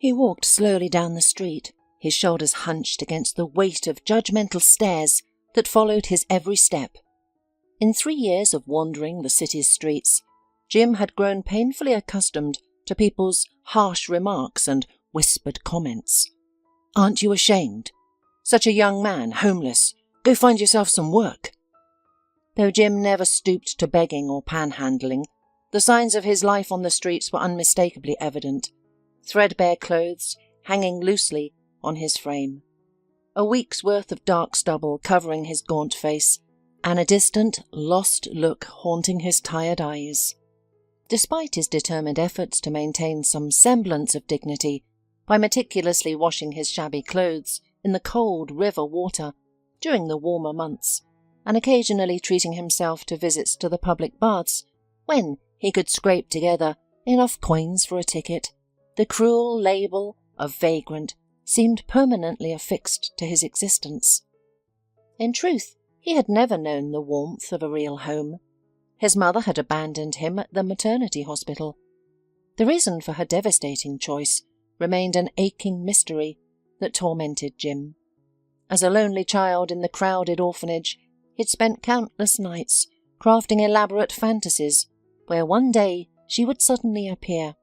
He walked slowly down the street, his shoulders hunched against the weight of judgmental stares that followed his every step. In 3 years of wandering the city's streets, Jim had grown painfully accustomed to people's harsh remarks and whispered comments. "Aren't you ashamed? Such a young man, homeless. Go find yourself some work." Though Jim never stooped to begging or panhandling, the signs of his life on the streets were unmistakably evident. Threadbare clothes hanging loosely on his frame, a week's worth of dark stubble covering his gaunt face, and a distant, lost look haunting his tired eyes. Despite his determined efforts to maintain some semblance of dignity by meticulously washing his shabby clothes in the cold river water during the warmer months, and occasionally treating himself to visits to the public baths when he could scrape together enough coins for a ticket, the cruel label of vagrant seemed permanently affixed to his existence. In truth, he had never known the warmth of a real home. His mother had abandoned him at the maternity hospital. The reason for her devastating choice remained an aching mystery that tormented Jim. As a lonely child in the crowded orphanage, he'd spent countless nights crafting elaborate fantasies where one day she would suddenly appear,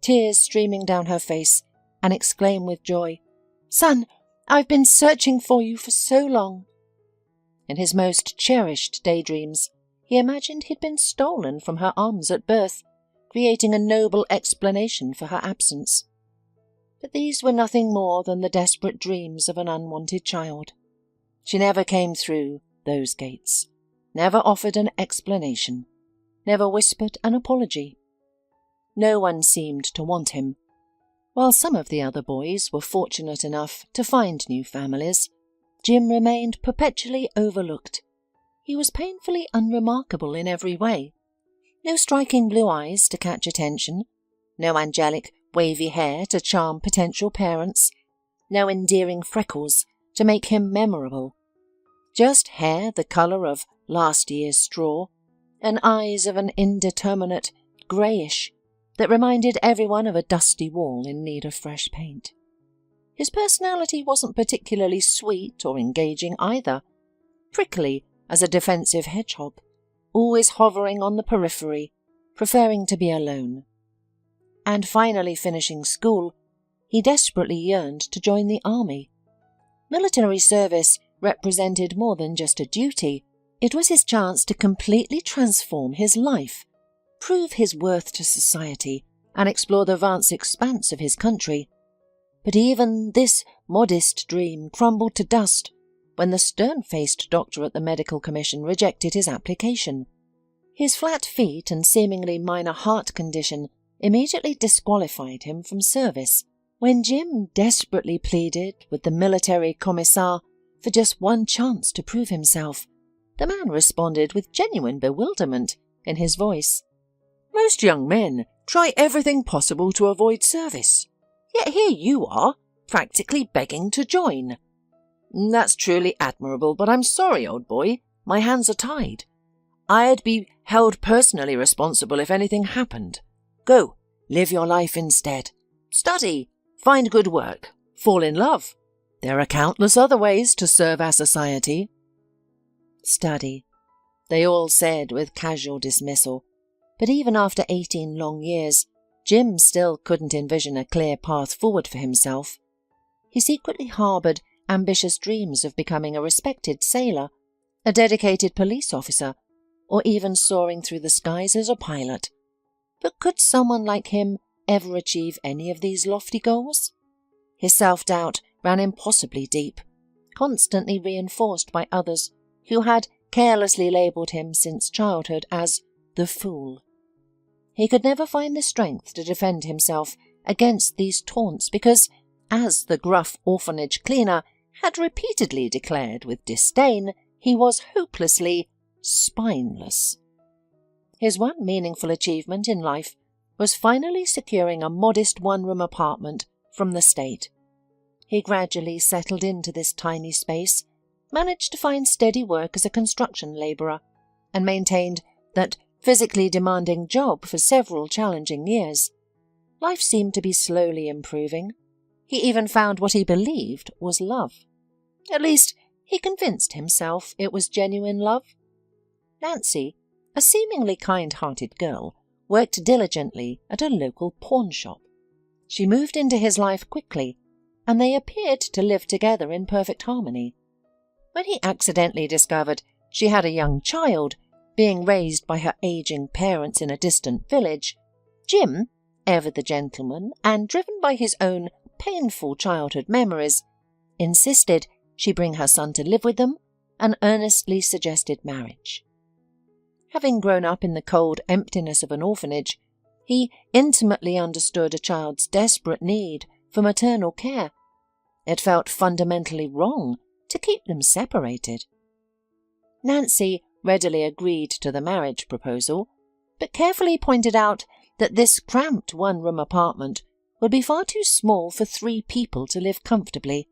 tears streaming down her face, and exclaim with joy, "Son, I've been searching for you for so long." In his most cherished daydreams, he imagined he'd been stolen from her arms at birth, creating a noble explanation for her absence. But these were nothing more than the desperate dreams of an unwanted child. She never came through those gates, never offered an explanation, never whispered an apology. No one seemed to want him. While some of the other boys were fortunate enough to find new families, Jim remained perpetually overlooked. He was painfully unremarkable in every way. No striking blue eyes to catch attention, no angelic, wavy hair to charm potential parents, no endearing freckles to make him memorable. Just hair the colour of last year's straw, and eyes of an indeterminate greyish that reminded everyone of a dusty wall in need of fresh paint. His personality wasn't particularly sweet or engaging either, prickly as a defensive hedgehog, always hovering on the periphery, preferring to be alone. And finally finishing school, he desperately yearned to join the army. Military service represented more than just a duty. It was his chance to completely transform his life, prove his worth to society, and explore the vast expanse of his country. But even this modest dream crumbled to dust when the stern-faced doctor at the medical commission rejected his application. His flat feet and seemingly minor heart condition immediately disqualified him from service. When Jim desperately pleaded with the military commissar for just one chance to prove himself, the man responded with genuine bewilderment in his voice. "Most young men try everything possible to avoid service. Yet here you are, practically begging to join. That's truly admirable, but I'm sorry, old boy, my hands are tied. I'd be held personally responsible if anything happened. Go, live your life instead. Study, find good work, fall in love. There are countless other ways to serve our society." Study, they all said with casual dismissal, but even after 18 long years, Jim still couldn't envision a clear path forward for himself. He secretly harboured ambitious dreams of becoming a respected sailor, a dedicated police officer, or even soaring through the skies as a pilot. But could someone like him ever achieve any of these lofty goals? His self-doubt ran impossibly deep, constantly reinforced by others who had carelessly labelled him since childhood as the fool. He could never find the strength to defend himself against these taunts because, as the gruff orphanage cleaner had repeatedly declared with disdain, he was hopelessly spineless. His one meaningful achievement in life was finally securing a modest one-room apartment from the state. He gradually settled into this tiny space, managed to find steady work as a construction labourer, and maintained that physically demanding job for several challenging years. life seemed to be slowly improving. He even found what he believed was love. At least, he convinced himself it was genuine love. Nancy, a seemingly kind-hearted girl, worked diligently at a local pawn shop. She moved into his life quickly, and they appeared to live together in perfect harmony. When he accidentally discovered she had a young child being raised by her aging parents in a distant village, Jim, ever the gentleman and driven by his own painful childhood memories, insisted she bring her son to live with them and earnestly suggested marriage. Having grown up in the cold emptiness of an orphanage, he intimately understood a child's desperate need for maternal care. It felt fundamentally wrong to keep them separated. Nancy readily agreed to the marriage proposal, but carefully pointed out that this cramped one-room apartment would be far too small for 3 people to live comfortably.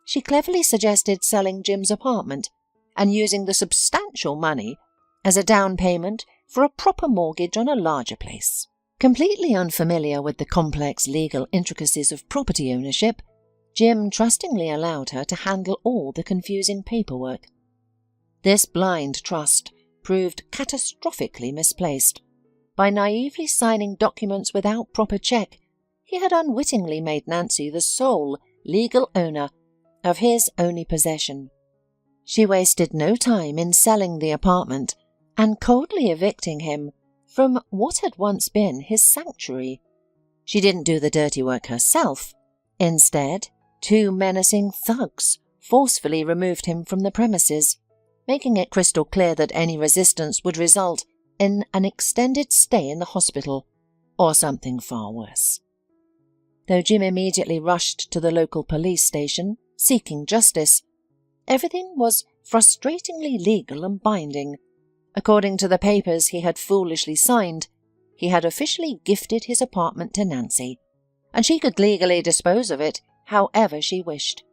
She cleverly suggested selling Jim's apartment and using the substantial money as a down payment for a proper mortgage on a larger place. Completely unfamiliar with the complex legal intricacies of property ownership, Jim trustingly allowed her to handle all the confusing paperwork. This blind trust proved catastrophically misplaced. By naively signing documents without proper check, he had unwittingly made Nancy the sole legal owner of his only possession. She wasted no time in selling the apartment and coldly evicting him from what had once been his sanctuary. She didn't do the dirty work herself. Instead, 2 menacing thugs forcefully removed him from the premises, making it crystal clear that any resistance would result in an extended stay in the hospital or something far worse. Though Jim immediately rushed to the local police station, seeking justice, everything was frustratingly legal and binding. According to the papers he had foolishly signed, he had officially gifted his apartment to Nancy, and she could legally dispose of it however she wished.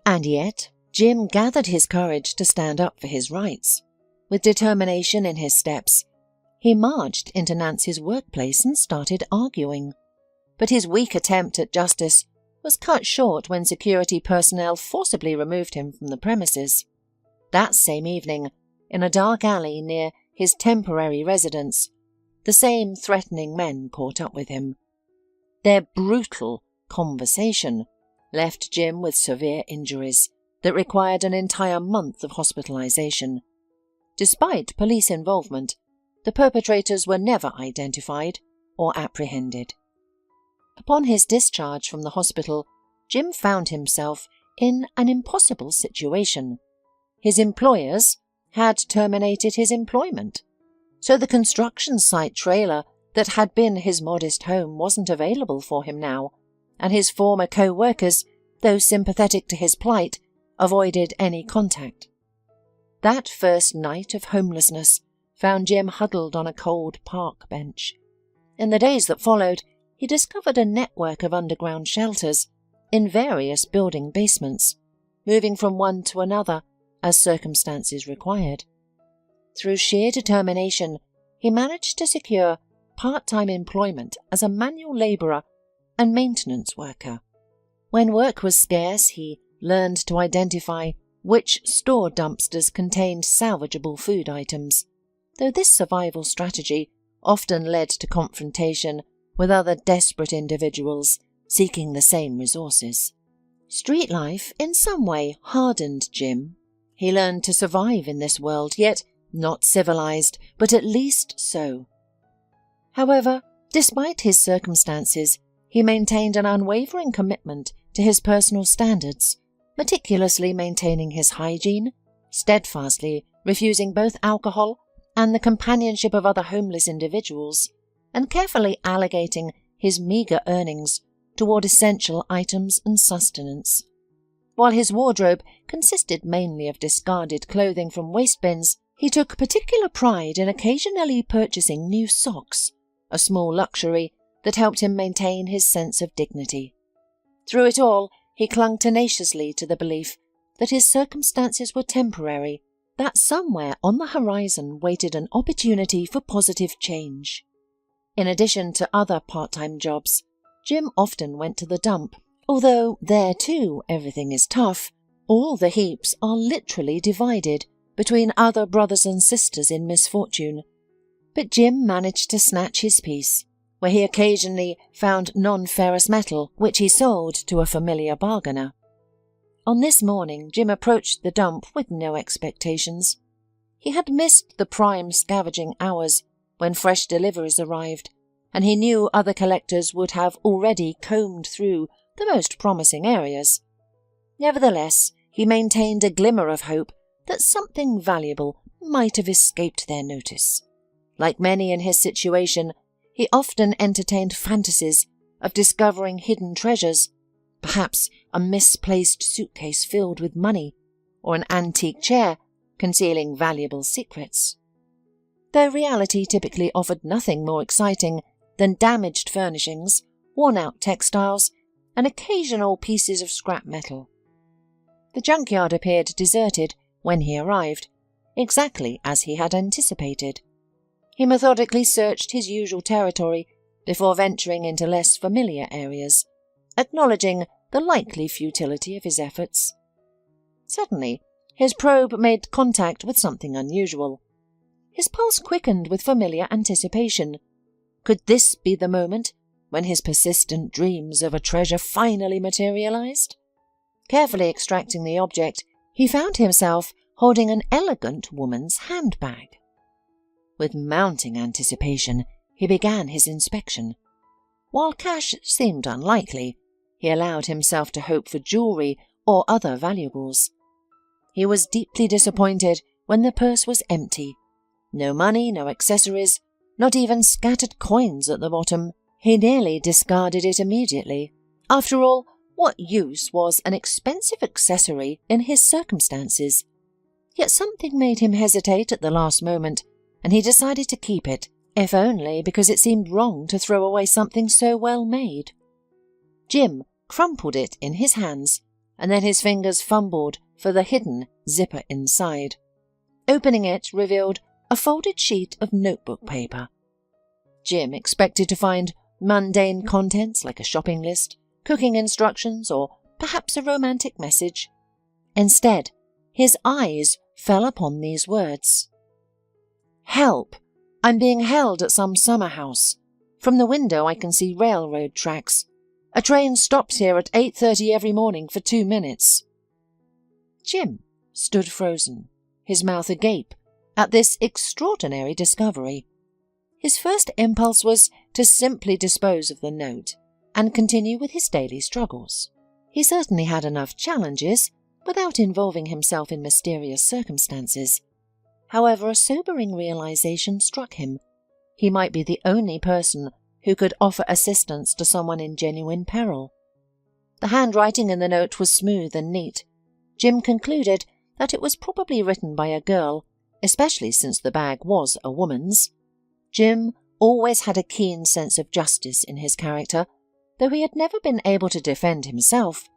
And yet, Jim gathered his courage to stand up for his rights. With determination in his steps, he marched into Nancy's workplace and started arguing. But his weak attempt at justice was cut short when security personnel forcibly removed him from the premises. That same evening, in a dark alley near his temporary residence, the same threatening men caught up with him. Their brutal conversation left Jim with severe injuries that required an entire month of hospitalization. Despite police involvement, the perpetrators were never identified or apprehended. Upon his discharge from the hospital, Jim found himself in an impossible situation. His employers had terminated his employment, so the construction site trailer that had been his modest home wasn't available for him now, and his former co-workers, though sympathetic to his plight, avoided any contact. That first night of homelessness found Jim huddled on a cold park bench. In the days that followed, he discovered a network of underground shelters in various building basements, moving from one to another as circumstances required. Through sheer determination, he managed to secure part-time employment as a manual labourer and maintenance worker. When work was scarce, he learned to identify which store dumpsters contained salvageable food items, though this survival strategy often led to confrontation with other desperate individuals seeking the same resources. Street life in some way hardened Jim. He learned to survive in this world, yet not civilized, but at least so. However, despite his circumstances, he maintained an unwavering commitment to his personal standards, meticulously maintaining his hygiene, steadfastly refusing both alcohol and the companionship of other homeless individuals, and carefully allocating his meagre earnings toward essential items and sustenance. While his wardrobe consisted mainly of discarded clothing from waste bins, he took particular pride in occasionally purchasing new socks, a small luxury that helped him maintain his sense of dignity. Through it all, he clung tenaciously to the belief that his circumstances were temporary, that somewhere on the horizon waited an opportunity for positive change. In addition to other part-time jobs, Jim often went to the dump. Although there too everything is tough, all the heaps are literally divided between other brothers and sisters in misfortune. But Jim managed to snatch his piece, where he occasionally found non-ferrous metal which he sold to a familiar bargainer. On this morning Jim approached the dump with no expectations. He had missed the prime scavenging hours when fresh deliveries arrived, and he knew other collectors would have already combed through the most promising areas. Nevertheless, he maintained a glimmer of hope that something valuable might have escaped their notice. Like many in his situation, he often entertained fantasies of discovering hidden treasures, perhaps a misplaced suitcase filled with money, or an antique chair concealing valuable secrets. Though reality typically offered nothing more exciting than damaged furnishings, worn-out textiles, and occasional pieces of scrap metal. The junkyard appeared deserted when he arrived, exactly as he had anticipated. He methodically searched his usual territory before venturing into less familiar areas, acknowledging the likely futility of his efforts. Suddenly, his probe made contact with something unusual. His pulse quickened with familiar anticipation. Could this be the moment when his persistent dreams of a treasure finally materialized? Carefully extracting the object, he found himself holding an elegant woman's handbag. With mounting anticipation, he began his inspection. While cash seemed unlikely, he allowed himself to hope for jewelry or other valuables. He was deeply disappointed when the purse was empty. No money, no accessories, not even scattered coins at the bottom. He nearly discarded it immediately. After all, what use was an expensive accessory in his circumstances? Yet something made him hesitate at the last moment, and he decided to keep it, if only because it seemed wrong to throw away something so well made. Jim crumpled it in his hands, and then his fingers fumbled for the hidden zipper inside. Opening it revealed a folded sheet of notebook paper. Jim expected to find mundane contents like a shopping list, cooking instructions, or perhaps a romantic message. Instead, his eyes fell upon these words. "Help! I'm being held at some summer house. From the window I can see railroad tracks. A train stops here at 8:30 every morning for 2 minutes. Jim stood frozen, his mouth agape at this extraordinary discovery. His first impulse was to simply dispose of the note and continue with his daily struggles. He certainly had enough challenges without involving himself in mysterious circumstances. However, a sobering realization struck him. He might be the only person who could offer assistance to someone in genuine peril. The handwriting in the note was smooth and neat. Jim concluded that it was probably written by a girl, especially since the bag was a woman's. Jim always had a keen sense of justice in his character, though he had never been able to defend himself.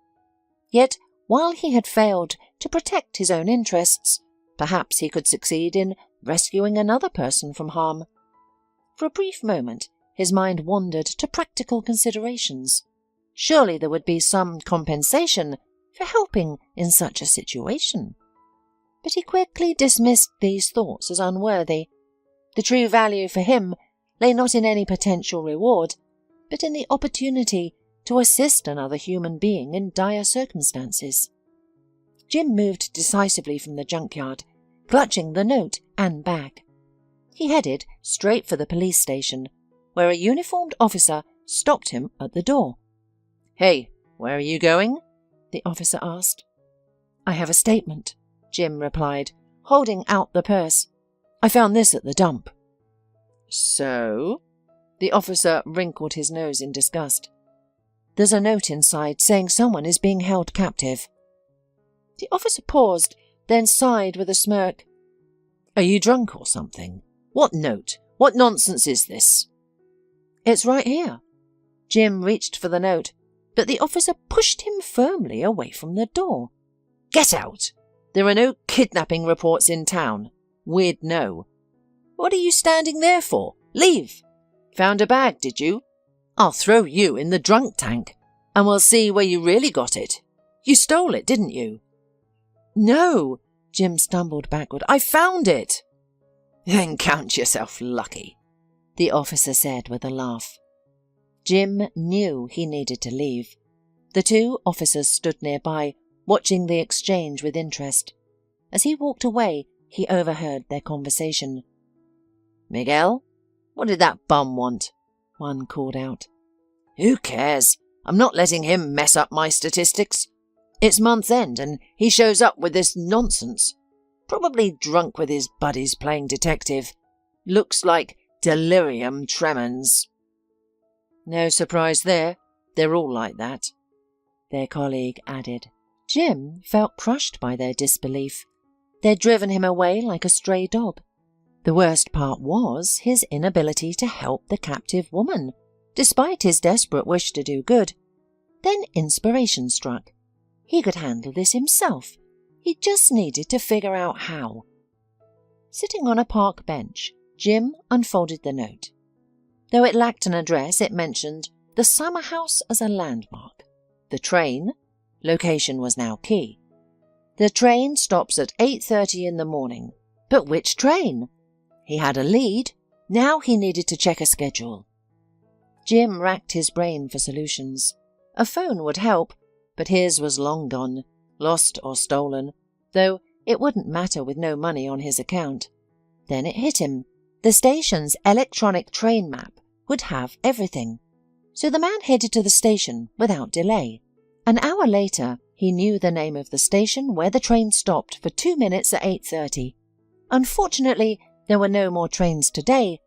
Yet, while he had failed to protect his own interests, perhaps he could succeed in rescuing another person from harm. For a brief moment, his mind wandered to practical considerations. Surely there would be some compensation for helping in such a situation. But he quickly dismissed these thoughts as unworthy. The true value for him lay not in any potential reward, but in the opportunity to assist another human being in dire circumstances. Jim moved decisively from the junkyard, clutching the note and bag. He headed straight for the police station, where a uniformed officer stopped him at the door. "Hey, where are you going?" the officer asked. "I have a statement," Jim replied, holding out the purse. "I found this at the dump." "So?" The officer wrinkled his nose in disgust. "There's a note inside saying someone is being held captive." The officer paused, then sighed with a smirk. "Are you drunk or something? What note? What nonsense is this?" "It's right here." Jim reached for the note, but the officer pushed him firmly away from the door. "Get out! There are no kidnapping reports in town. We'd know. What are you standing there for? Leave!" Found a bag, did you? I'll throw you in the drunk tank, and we'll see where you really got it. You stole it, didn't you?" "No," Jim stumbled backward. "I found it." "Then count yourself lucky," the officer said with a laugh. Jim knew he needed to leave. The two officers stood nearby, watching the exchange with interest. As he walked away, he overheard their conversation. "Miguel, what did that bum want?" one called out. "Who cares? I'm not letting him mess up my statistics. It's month's end and he shows up with this nonsense. Probably drunk with his buddies playing detective. Looks like delirium tremens." "No surprise there. They're all like that," their colleague added. Jim felt crushed by their disbelief. They'd driven him away like a stray dog. The worst part was his inability to help the captive woman, despite his desperate wish to do good. Then inspiration struck. He could handle this himself. He just needed to figure out how. Sitting on a park bench, Jim unfolded the note. Though it lacked an address, it mentioned the summer house as a landmark. The train, location was now key. The train stops at 8:30 in the morning. But which train? He had a lead. Now he needed to check a schedule. Jim racked his brain for solutions. A phone would help, but his was long gone, lost or stolen, though it wouldn't matter with no money on his account. Then it hit him. The station's electronic train map would have everything. So the man headed to the station without delay. An hour later, he knew the name of the station where the train stopped for 2 minutes at 8:30. Unfortunately, there were no more trains today,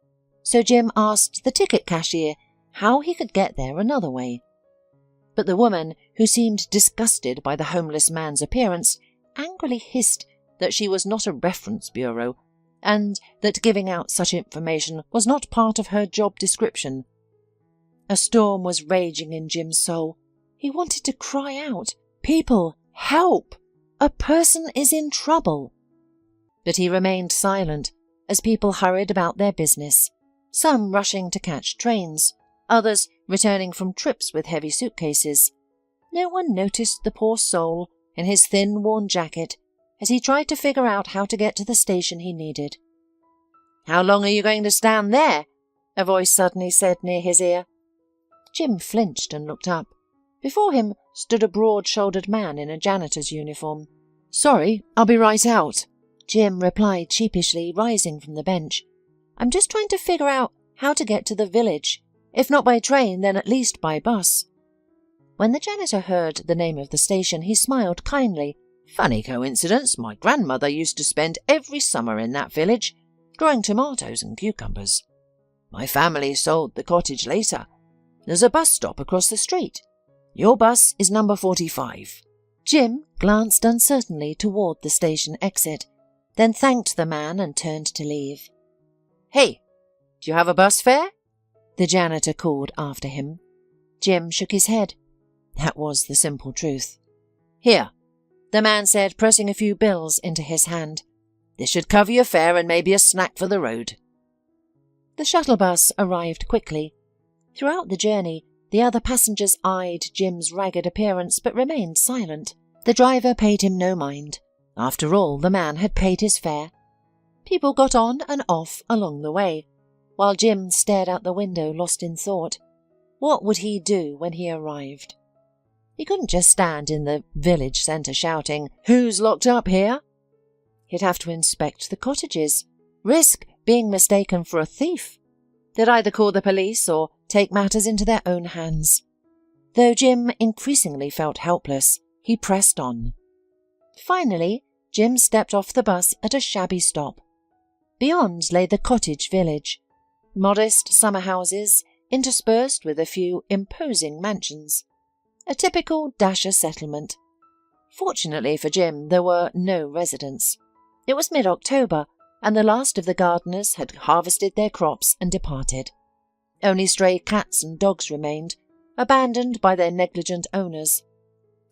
so Jim asked the ticket cashier how he could get there another way. But the woman, who seemed disgusted by the homeless man's appearance, angrily hissed that she was not a reference bureau and that giving out such information was not part of her job description. A storm was raging in Jim's soul. He wanted to cry out, "People, help! A person is in trouble!" But he remained silent as people hurried about their business, some rushing to catch trains, others returning from trips with heavy suitcases. No one noticed the poor soul in his thin, worn jacket as he tried to figure out how to get to the station he needed. "How long are you going to stand there?" a voice suddenly said near his ear. Jim flinched and looked up. Before him stood a broad-shouldered man in a janitor's uniform. "Sorry, I'll be right out," Jim replied sheepishly, rising from the bench. "I'm just trying to figure out how to get to the village. If not by train, then at least by bus." When the janitor heard the name of the station, he smiled kindly. "Funny coincidence, my grandmother used to spend every summer in that village, growing tomatoes and cucumbers. My family sold the cottage later. There's a bus stop across the street. Your bus is number 45. Jim glanced uncertainly toward the station exit, then thanked the man and turned to leave. "Hey, do you have a bus fare?" the janitor called after him. Jim shook his head. That was the simple truth. "Here," the man said, pressing a few bills into his hand. "This should cover your fare and maybe a snack for the road." The shuttle bus arrived quickly. Throughout the journey, the other passengers eyed Jim's ragged appearance but remained silent. The driver paid him no mind. After all, the man had paid his fare. People got on and off along the way, while Jim stared out the window, lost in thought. What would he do when he arrived? He couldn't just stand in the village centre shouting, "Who's locked up here?" He'd have to inspect the cottages, risk being mistaken for a thief. They'd either call the police or take matters into their own hands. Though Jim increasingly felt helpless, he pressed on. Finally, Jim stepped off the bus at a shabby stop. Beyond lay the cottage village, modest summer houses interspersed with a few imposing mansions. A typical Dasher settlement. Fortunately for Jim, there were no residents. It was mid-October, and the last of the gardeners had harvested their crops and departed. Only stray cats and dogs remained, abandoned by their negligent owners.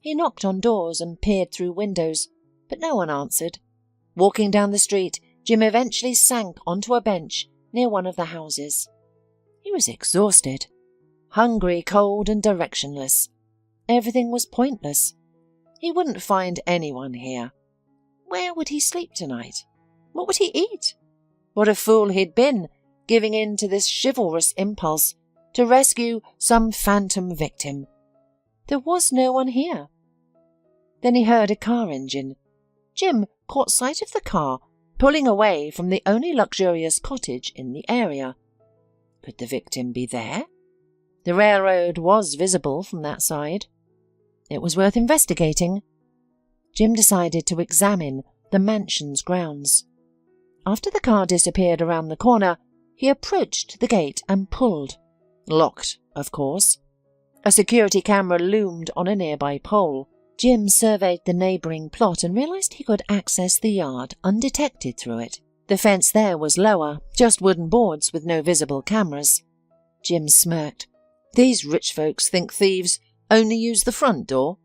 He knocked on doors and peered through windows, but no one answered. Walking down the street, Jim eventually sank onto a bench near one of the houses. He was exhausted, hungry, cold and directionless. Everything was pointless. He wouldn't find anyone here. Where would he sleep tonight? What would he eat? What a fool he'd been, giving in to this chivalrous impulse to rescue some phantom victim. There was no one here. Then he heard a car engine. Jim caught sight of the car, pulling away from the only luxurious cottage in the area. Could the victim be there? The railroad was visible from that side. It was worth investigating. Jim decided to examine the mansion's grounds. After the car disappeared around the corner, he approached the gate and pulled. Locked, of course. A security camera loomed on a nearby pole. Jim surveyed the neighbouring plot and realised he could access the yard undetected through it. The fence there was lower, just wooden boards with no visible cameras. Jim smirked. These rich folks think thieves only use the front door.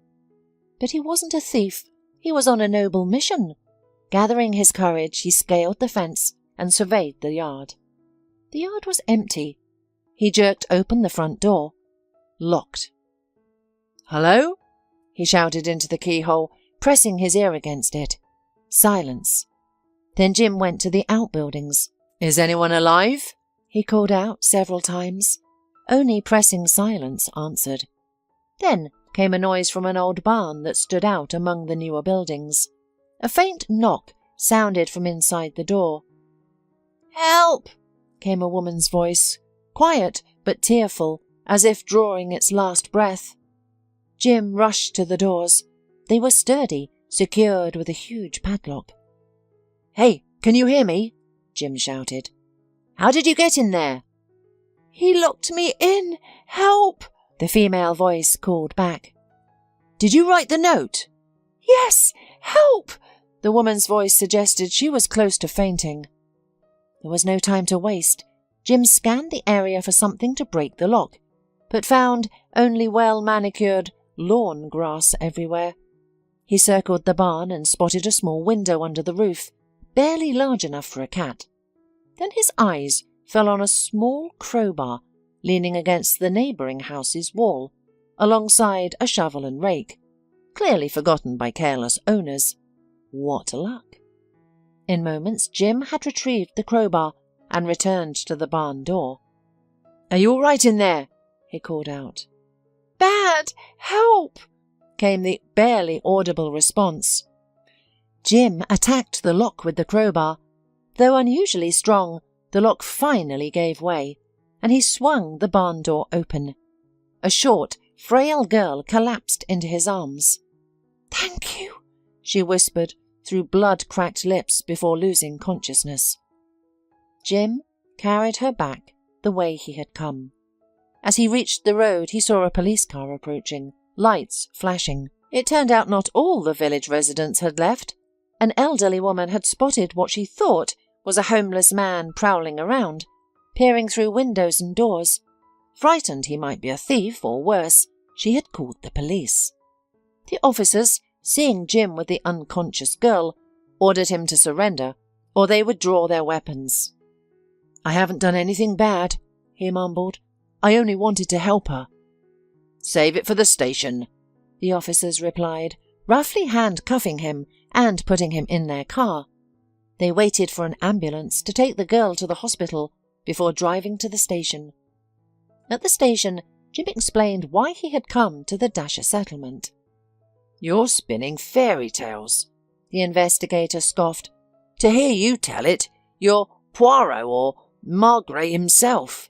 But he wasn't a thief. He was on a noble mission. Gathering his courage, he scaled the fence and surveyed the yard. The yard was empty. He jerked open the front door. Locked. "Hello?" he shouted into the keyhole, pressing his ear against it. Silence. Then Jim went to the outbuildings. "Is anyone alive?" he called out several times. Only pressing silence answered. Then came a noise from an old barn that stood out among the newer buildings. A faint knock sounded from inside the door. "Help!" came a woman's voice, quiet but tearful, as if drawing its last breath. Jim rushed to the doors. They were sturdy, secured with a huge padlock. "Hey, can you hear me?" Jim shouted. "How did you get in there?" "He locked me in. Help!" the female voice called back. "Did you write the note?" "Yes, help!" The woman's voice suggested she was close to fainting. There was no time to waste. Jim scanned the area for something to break the lock, but found only well-manicured lawn grass everywhere. He circled the barn and spotted a small window under the roof, barely large enough for a cat. Then his eyes fell on a small crowbar leaning against the neighbouring house's wall, alongside a shovel and rake, clearly forgotten by careless owners. What luck! In moments, Jim had retrieved the crowbar and returned to the barn door. "Are you all right in there?" he called out. "Bad! Help!" came the barely audible response. Jim attacked the lock with the crowbar. Though unusually strong, the lock finally gave way, and he swung the barn door open. A short, frail girl collapsed into his arms. "Thank you," she whispered through blood-cracked lips before losing consciousness. Jim carried her back the way he had come. As he reached the road, he saw a police car approaching, lights flashing. It turned out not all the village residents had left. An elderly woman had spotted what she thought was a homeless man prowling around, peering through windows and doors. Frightened he might be a thief or worse, she had called the police. The officers, seeing Jim with the unconscious girl, ordered him to surrender, or they would draw their weapons. "I haven't done anything bad," he mumbled. "I only wanted to help her." "Save it for the station," the officers replied, roughly handcuffing him and putting him in their car. They waited for an ambulance to take the girl to the hospital before driving to the station. At the station, Jim explained why he had come to the Dasher settlement. "You're spinning fairy tales," the investigator scoffed. "To hear you tell it, you're Poirot or Margret himself.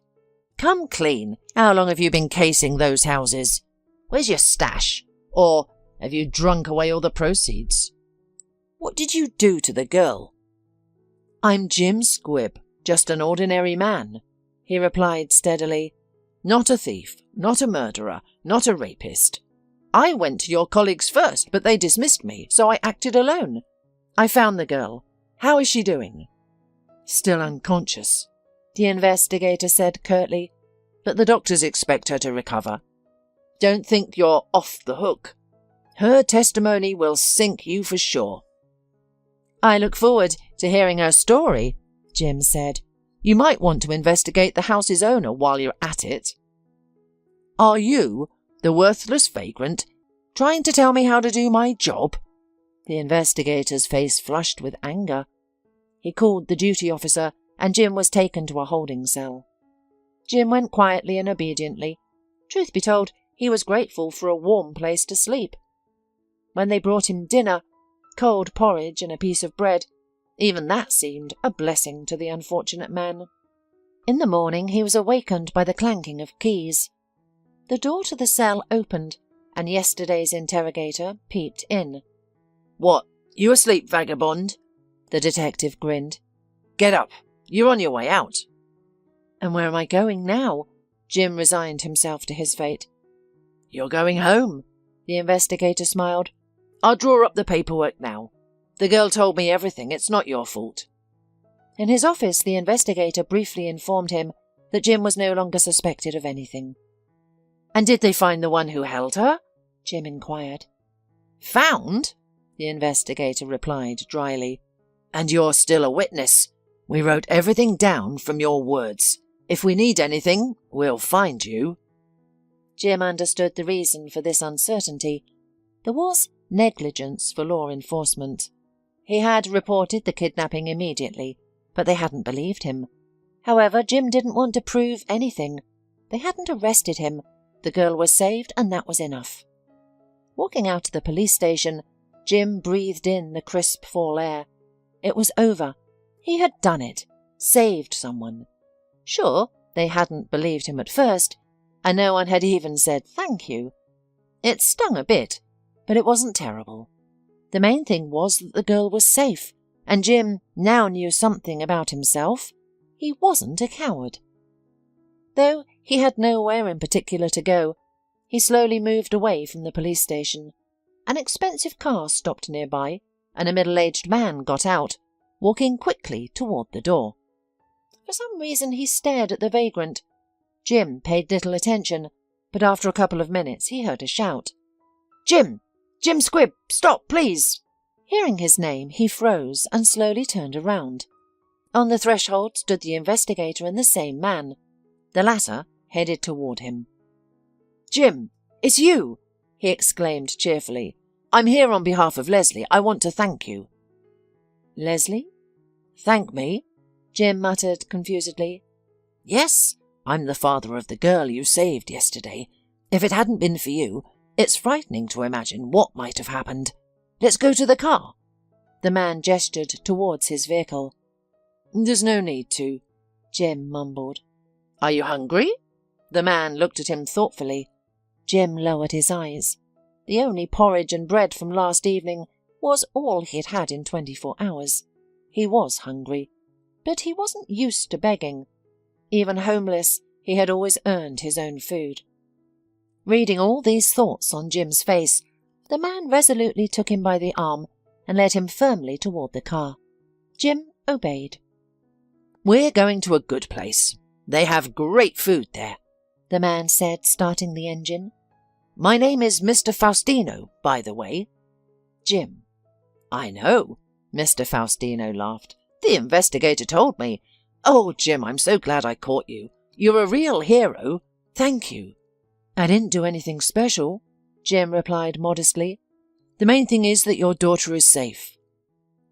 Come clean. How long have you been casing those houses? Where's your stash? Or have you drunk away all the proceeds? What did you do to the girl?" "I'm Jim Squibb, just an ordinary man," he replied steadily. "Not a thief, not a murderer, not a rapist. I went to your colleagues first, but they dismissed me, so I acted alone. I found the girl. How is she doing?" "Still unconscious," the investigator said curtly, "but the doctors expect her to recover. Don't think you're off the hook. Her testimony will sink you for sure." "I look forward to hearing her story," Jim said. You might want to investigate the house's owner while you're at it. Are you, the worthless vagrant, trying to tell me how to do my job?" The investigator's face flushed with anger. He called the duty officer, and Jim was taken to a holding cell. Jim went quietly and obediently. Truth be told, he was grateful for a warm place to sleep. When they brought him dinner, cold porridge and a piece of bread, even that seemed a blessing to the unfortunate man. In the morning he was awakened by the clanking of keys. The door to the cell opened, and yesterday's interrogator peeped in. "What, you asleep, vagabond?" The detective grinned. "Get up, you're on your way out." "And where am I going now?" Jim resigned himself to his fate. "You're going home," the investigator smiled. "I'll draw up the paperwork now. The girl told me everything, it's not your fault." In his office, the investigator briefly informed him that Jim was no longer suspected of anything. "And did they find the one who held her?" Jim inquired. "Found?" the investigator replied dryly. "And you're still a witness. We wrote everything down from your words. If we need anything, we'll find you." Jim understood the reason for this uncertainty. There was negligence for law enforcement. He had reported the kidnapping immediately, but they hadn't believed him. However, Jim didn't want to prove anything. They hadn't arrested him. The girl was saved, and that was enough. Walking out of the police station, Jim breathed in the crisp fall air. It was over. He had done it. Saved someone. Sure, they hadn't believed him at first, and no one had even said thank you. It stung a bit, but it wasn't terrible. The main thing was that the girl was safe, and Jim now knew something about himself. He wasn't a coward. Though he had nowhere in particular to go, he slowly moved away from the police station. An expensive car stopped nearby, and a middle-aged man got out, walking quickly toward the door. For some reason he stared at the vagrant. Jim paid little attention, but after a couple of minutes he heard a shout. "Jim! Jim Squibb! Stop, please!" Hearing his name, he froze and slowly turned around. On the threshold stood the investigator and the same man. The latter headed toward him. "Jim, it's you!" he exclaimed cheerfully. "I'm here on behalf of Leslie. I want to thank you." "Leslie? Thank me?" Jim muttered confusedly. "Yes, I'm the father of the girl you saved yesterday. If it hadn't been for you, it's frightening to imagine what might have happened. Let's go to the car." The man gestured towards his vehicle. "There's no need to," Jim mumbled. "Are you hungry?" The man looked at him thoughtfully. Jim lowered his eyes. The only porridge and bread from last evening was all he had had in 24 hours. He was hungry, but he wasn't used to begging. Even homeless, he had always earned his own food. Reading all these thoughts on Jim's face, the man resolutely took him by the arm and led him firmly toward the car. Jim obeyed. "We're going to a good place. They have great food there," the man said, starting the engine. "My name is Mr. Faustino, by the way." Jim. "I know," Mr. Faustino laughed. "The investigator told me. Oh, Jim, I'm so glad I caught you. You're a real hero. Thank you." "I didn't do anything special," Jim replied modestly. "The main thing is that your daughter is safe."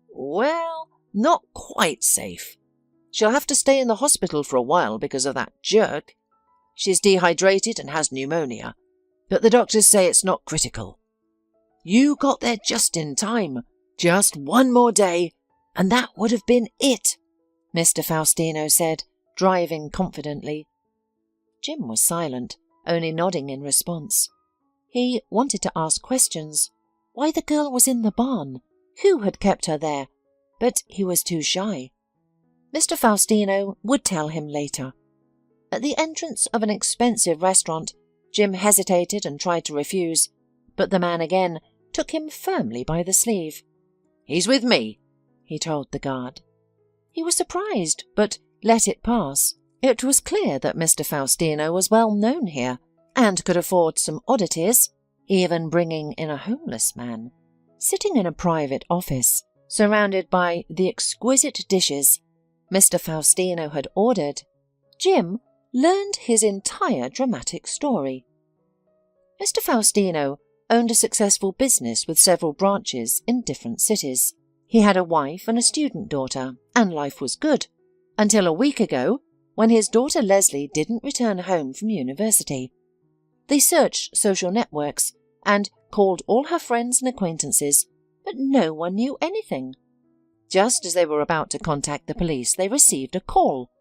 "Well, not quite safe. She'll have to stay in the hospital for a while because of that jerk. She's dehydrated and has pneumonia, but the doctors say it's not critical. You got there just in time. Just one more day, and that would have been it," Mr. Faustino said, driving confidently. Jim was silent, only nodding in response. He wanted to ask questions. Why the girl was in the barn? Who had kept her there? But he was too shy. Mr. Faustino would tell him later. At the entrance of an expensive restaurant, Jim hesitated and tried to refuse, but the man again took him firmly by the sleeve. "He's with me," he told the guard. He was surprised, but let it pass. It was clear that Mr. Faustino was well known here, and could afford some oddities, even bringing in a homeless man. Sitting in a private office, surrounded by the exquisite dishes, Mr. Faustino had ordered, Jim learned his entire dramatic story. Mr. Faustino owned a successful business with several branches in different cities. He had a wife and a student daughter, and life was good, until a week ago, when his daughter Leslie didn't return home from university. They searched social networks and called all her friends and acquaintances, but no one knew anything. Just as they were about to contact the police, they received a call.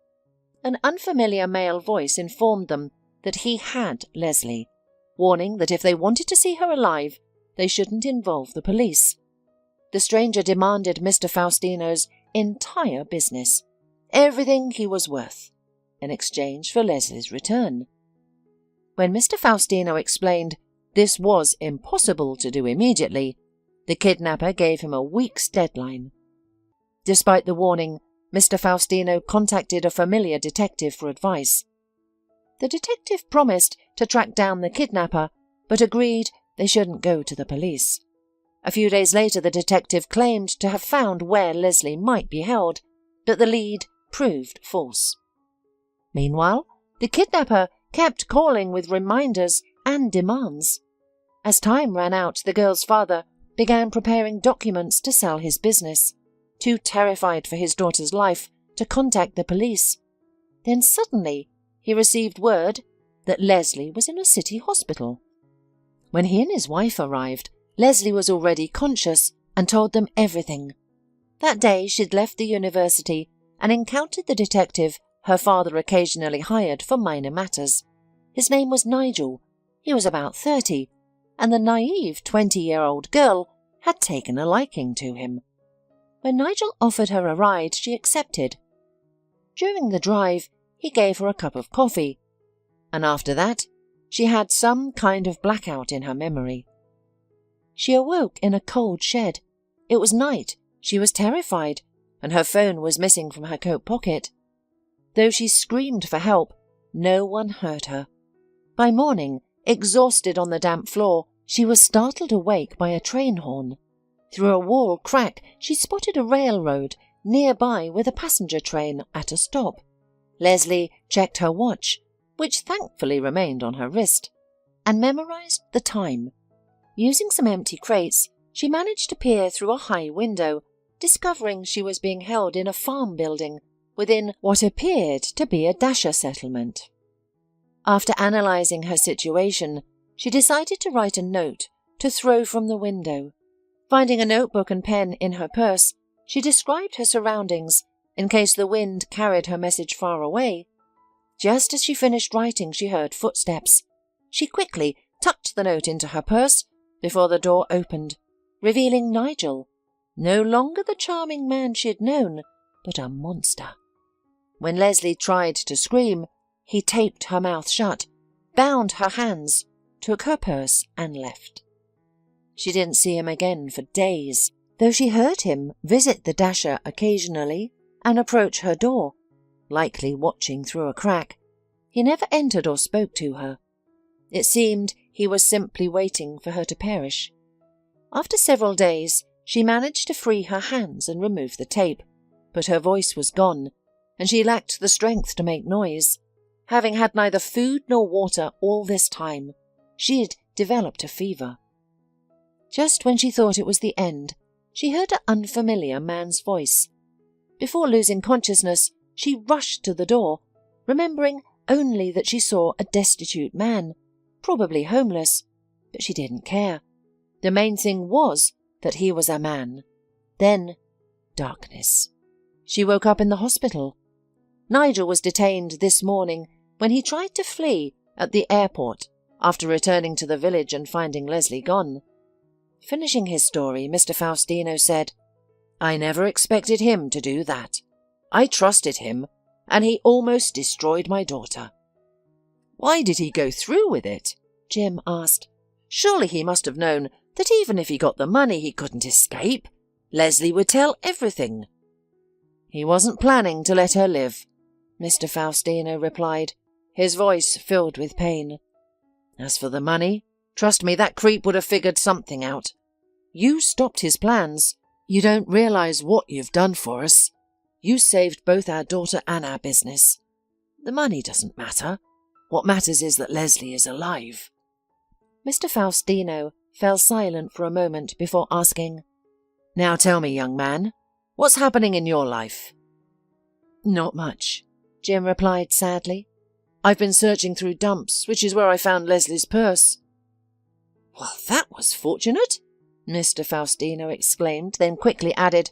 An unfamiliar male voice informed them that he had Leslie, warning that if they wanted to see her alive, they shouldn't involve the police. The stranger demanded Mr. Faustino's entire business, everything he was worth, in exchange for Leslie's return. When Mr. Faustino explained this was impossible to do immediately, the kidnapper gave him a week's deadline. Despite the warning, Mr. Faustino contacted a familiar detective for advice. The detective promised to track down the kidnapper, but agreed they shouldn't go to the police. A few days later, the detective claimed to have found where Leslie might be held, but the lead proved false. Meanwhile, the kidnapper kept calling with reminders and demands. As time ran out, the girl's father began preparing documents to sell his business, too terrified for his daughter's life to contact the police. Then suddenly, he received word that Leslie was in a city hospital. When he and his wife arrived, Leslie was already conscious and told them everything. That day she'd left the university and encountered the detective her father occasionally hired for minor matters. His name was Nigel. He was about 30, and the naive 20-year-old girl had taken a liking to him. When Nigel offered her a ride, she accepted. During the drive, he gave her a cup of coffee, and after that, she had some kind of blackout in her memory. She awoke in a cold shed. It was night, she was terrified, and her phone was missing from her coat pocket. Though she screamed for help, no one heard her. By morning, exhausted on the damp floor, she was startled awake by a train horn. Through a wall crack, she spotted a railroad nearby with a passenger train at a stop. Leslie checked her watch, which thankfully remained on her wrist, and memorized the time. Using some empty crates, she managed to peer through a high window, discovering she was being held in a farm building within what appeared to be a Dasher settlement. After analyzing her situation, she decided to write a note to throw from the window. Finding a notebook and pen in her purse, she described her surroundings in case the wind carried her message far away. Just as she finished writing, she heard footsteps. She quickly tucked the note into her purse before the door opened, revealing Nigel, no longer the charming man she'd known, but a monster. When Leslie tried to scream, he taped her mouth shut, bound her hands, took her purse and left. She didn't see him again for days, though she heard him visit the Dasher occasionally and approach her door, likely watching through a crack. He never entered or spoke to her. It seemed he was simply waiting for her to perish. After several days, she managed to free her hands and remove the tape, but her voice was gone, and she lacked the strength to make noise. Having had neither food nor water all this time, she'd developed a fever. Just when she thought it was the end, she heard an unfamiliar man's voice. Before losing consciousness, she rushed to the door, remembering only that she saw a destitute man, probably homeless, but she didn't care. The main thing was that he was a man. Then, darkness. She woke up in the hospital. Nigel was detained this morning when he tried to flee at the airport after returning to the village and finding Leslie gone. Finishing his story, Mr. Faustino said, "I never expected him to do that. I trusted him, and he almost destroyed my daughter." "Why did he go through with it?" Jim asked. "Surely he must have known that even if he got the money, he couldn't escape. Leslie would tell everything." "He wasn't planning to let her live," Mr. Faustino replied, his voice filled with pain. "As for the money, trust me, that creep would have figured something out. You stopped his plans. You don't realize what you've done for us." You saved both our daughter and our business. The money doesn't matter. What matters is that Leslie is alive." Mr. Faustino fell silent for a moment before asking, "Now tell me, young man, what's happening in your life?" "Not much," Jim replied sadly. "I've been searching through dumps, which is where I found Leslie's purse." "Well, that was fortunate," Mr. Faustino exclaimed, then quickly added,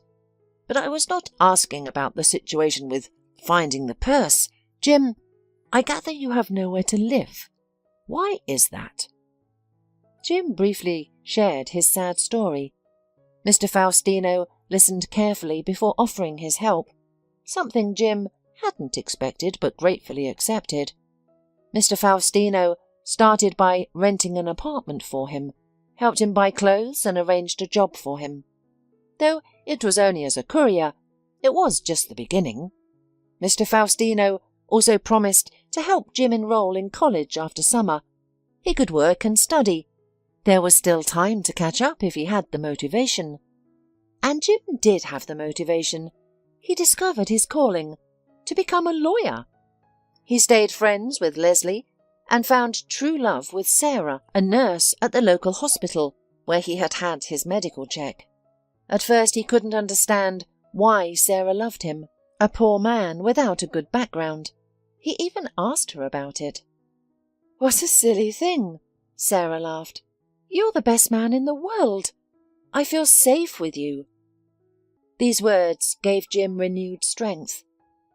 "But I was not asking about the situation with finding the purse. Jim, I gather you have nowhere to live. Why is that?" Jim briefly shared his sad story. Mr. Faustino listened carefully before offering his help, something Jim hadn't expected but gratefully accepted. Mr. Faustino started by renting an apartment for him, helped him buy clothes and arranged a job for him. Though it was only as a courier, it was just the beginning. Mr. Faustino also promised to help Jim enroll in college after summer. He could work and study. There was still time to catch up if he had the motivation. And Jim did have the motivation. He discovered his calling, to become a lawyer. He stayed friends with Leslie and found true love with Sarah, a nurse at the local hospital where he had had his medical check. At first he couldn't understand why Sarah loved him, a poor man without a good background. He even asked her about it. "What a silly thing," Sarah laughed. "You're the best man in the world. I feel safe with you." These words gave Jim renewed strength.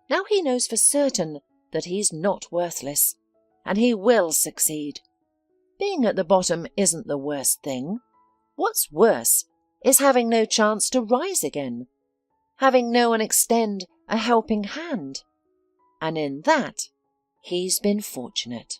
Now he knows for certain that he's not worthless, and he will succeed. Being at the bottom isn't the worst thing. What's worse is having no chance to rise again, having no one extend a helping hand. And in that, he's been fortunate.